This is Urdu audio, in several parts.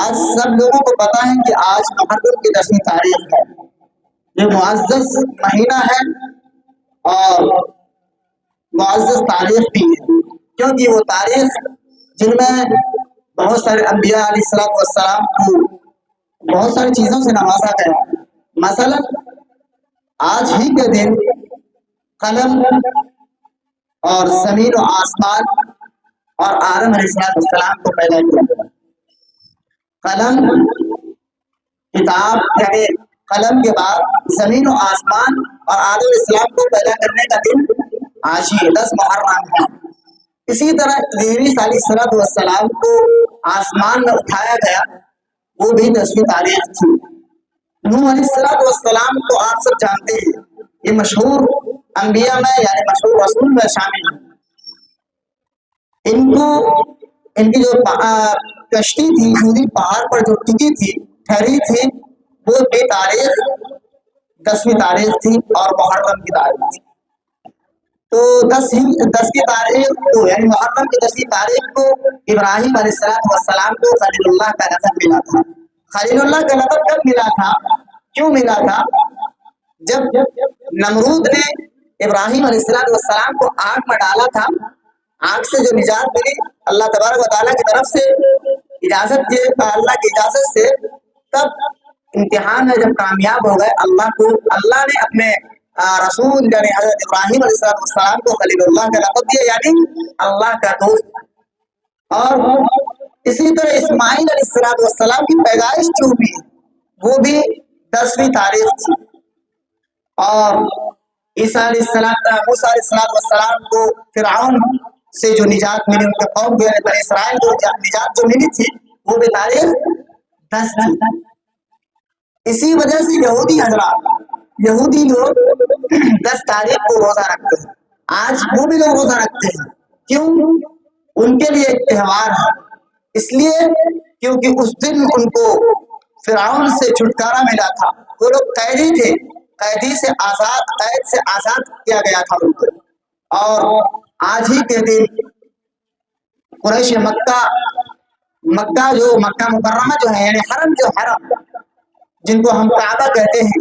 آج سب لوگوں کو پتا ہے کہ آج محرم کی 10ویں تاریخ ہے. یہ معزز مہینہ ہے اور معزز تاریخ بھی ہے، کیونکہ وہ تاریخ جن میں بہت سارے انبیاء علیہ السلام کو بہت ساری چیزوں سے نوازا گیا. مثلا آج ہی کے دن قلم اور زمین و آسمان اور آدم علیہ السلام کو پیدا کیا گیا. قلم کتاب یعنی قلم کے بعد زمین و آسمان اور آدم علیہ السلام کو پیدا کرنے کا دن آج ہی 10 محرم ہے. اسی طرح ادریس علیہ السلام کو آسمان میں اٹھایا گیا، وہ بھی 10ویں تاریخ تھی. نوح علیہ السلام کو آپ سب جانتے ہیں، یہ مشہور انبیاء میں یعنی مشہور رسول میں شامل ہیں. ان کی جو کشتی تھی یہودی پہاڑ پر جو ٹکی تھی ٹھہری تھی، وہ بھی تاریخ 10ویں تاریخ تھی اور محرم کی تاریخ تھی. تو 10 کی تاریخ کو یعنی محرم کی 10ویں تاریخ کو ابراہیم علیہ السلام کو خلیل اللہ کا لقب ملا تھا. خلیل اللہ کا لقب کب ملا تھا، کیوں ملا تھا؟ جب نمرود نے ابراہیم علیہ السلام کو آگ میں ڈالا تھا، آگ سے جو نجات ملی اللہ تبارک و تعالیٰ کی طرف سے اجازت دی، اللہ کی اجازت سے، تب امتحان میں جب کامیاب ہو گئے اللہ نے اپنے رسول یعنی حضرت ابراہیم علیہ السلام کو خلیل اللہ کا لقب دیا، یعنی اللہ کا دوست. اور اسی طرح اسماعیل علیہ السلام کی پیدائش جو ہوئی وہ بھی 10ویں تاریخ تھی. اور عیسیٰ موسیٰ علیہ السلام کو فرعون سے جو نجات ملی، ان کے قوم کو بنی اسرائیل کو نجات جو ملی تھی، وہ بھی تاریخ 10 تھی. اسی وجہ سے یہودی لوگ 10 تاریخ کو روزہ رکھتے ہیں. آج وہ بھی لوگ روزہ رکھتے ہیں. کیوں؟ ان کے لیے ایک تہوار ہے، اس لیے کیونکہ اس دن ان کو فرعون سے چھٹکارا ملا تھا. وہ لوگ قیدی تھے، قید سے آزاد کیا گیا تھا ان کو. اور آج ہی کے دن قریش مکہ جو مکہ مکرمہ جو ہے یعنی حرم جن کو ہم کعبہ کہتے ہیں،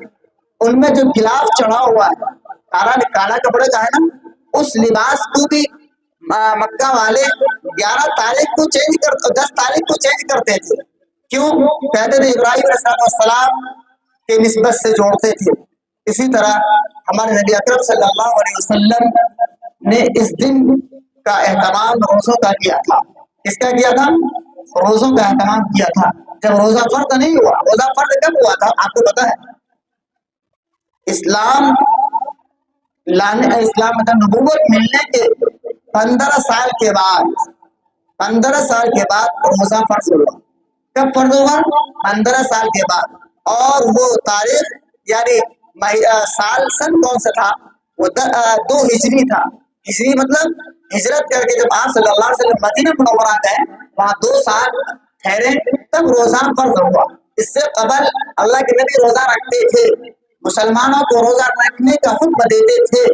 ان میں جو غلاف چڑھا ہوا ہے کالا کپڑے کا ہے نا، اس لباس کو بھی مکہ والے 11 تاریخ کو 10 تاریخ کو چینج کرتے تھے. کیوں؟ کہتے تھے ابراہیم علیہ السلام کے نسبت سے جوڑتے تھے. اسی طرح ہمارے نبی اکرم صلی اللہ علیہ وسلم نے اس دن کا اہتمام روزوں کا کیا تھا. کس کا کیا تھا؟ روزوں کا اہتمام کیا تھا. جب روزہ فرض نہیں ہوا، روزہ فرض کب ہوا تھا آپ کو پتا ہے؟ اسلام مطلب نبوت ملنے کے 15 سال کے بعد روزہ فرض ہوا. کب فرض ہوا؟ 15 سال کے بعد. اور وہ تاریخ یعنی سن کون سا تھا؟ وہ 2 ہجری تھا. ہجری مطلب ہجرت کر کے جب آپ صلی اللہ علیہ وسلم مدینہ منورہ گئے، وہاں 2 سال ٹھہرے، تب روزہ فرض ہوا. اس سے قبل اللہ کے نبی روزہ رکھتے تھے، مسلمانوں کو روزہ رکھنے کا حکم دیتے تھے.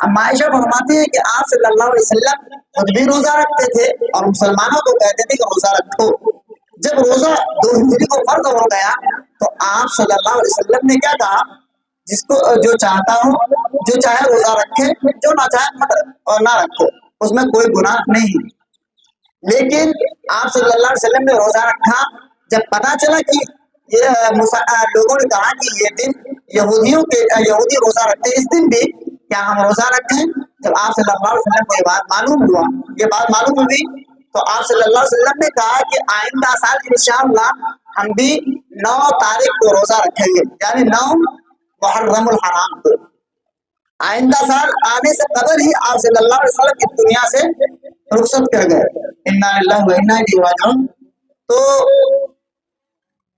عائشہ فرماتی ہے کہ آپ صلی اللہ علیہ وسلم خود بھی روزہ رکھتے تھے اور مسلمانوں کو کہتے تھے کہ روزہ رکھو. جب روزہ 2 ہجری کو فرض ہو گیا تو آپ صلی اللہ علیہ وسلم نے کیا کہا؟ جس کو جو چاہتا ہو، جو چاہے روزہ رکھے، جو نہ چاہے مت اور نہ رکھو، اس میں کوئی گناہ نہیں. لیکن آپ صلی اللہ علیہ وسلم نے روزہ رکھا. جب پتا چلا کہ لوگوں نے کہا کہ یہ دن یہودی روزہ رکھتے، اس دن بھی کیا ہم روزہ رکھیں؟ جب آپ صلی اللہ علیہ وسلم کو یہ بات معلوم ہوئی تو آپ صلی اللہ علیہ وسلم نے کہا کہ آئندہ سال انشاءاللہ ہم بھی 9 تاریخ کو روزہ رکھیں گے، یعنی 9 محرم الحرام کو. آئندہ سال آنے سے قبل ہی آپ صلی اللہ علیہ وسلم کی دنیا سے رخصت کر گئے. انا للہ و انا الیہ راجعون. تو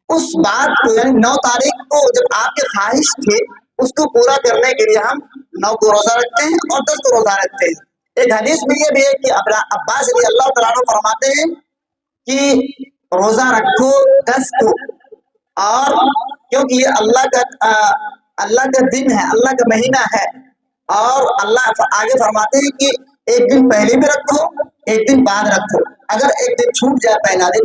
اس بات کو یعنی 9 تاریخ کو جب آپ کی خواہش تھی، اس کو پورا کرنے کے لیے ہم 9 کو روزہ رکھتے ہیں اور 10 کو روزہ رکھتے ہیں. ایک حدیث میں یہ بھی ہے کہ عباس رضی اللہ تعالیٰ عنہ فرماتے ہیں کہ روزہ رکھو 10 کو، اور کیونکہ یہ اللہ کا دن ہے، اللہ کا مہینہ ہے. اور اللہ آگے فرماتے ہیں کہ ایک دن پہلے بھی رکھو، ایک دن بعد رکھو. اگر ایک دن چھوٹ جائے پہلا دن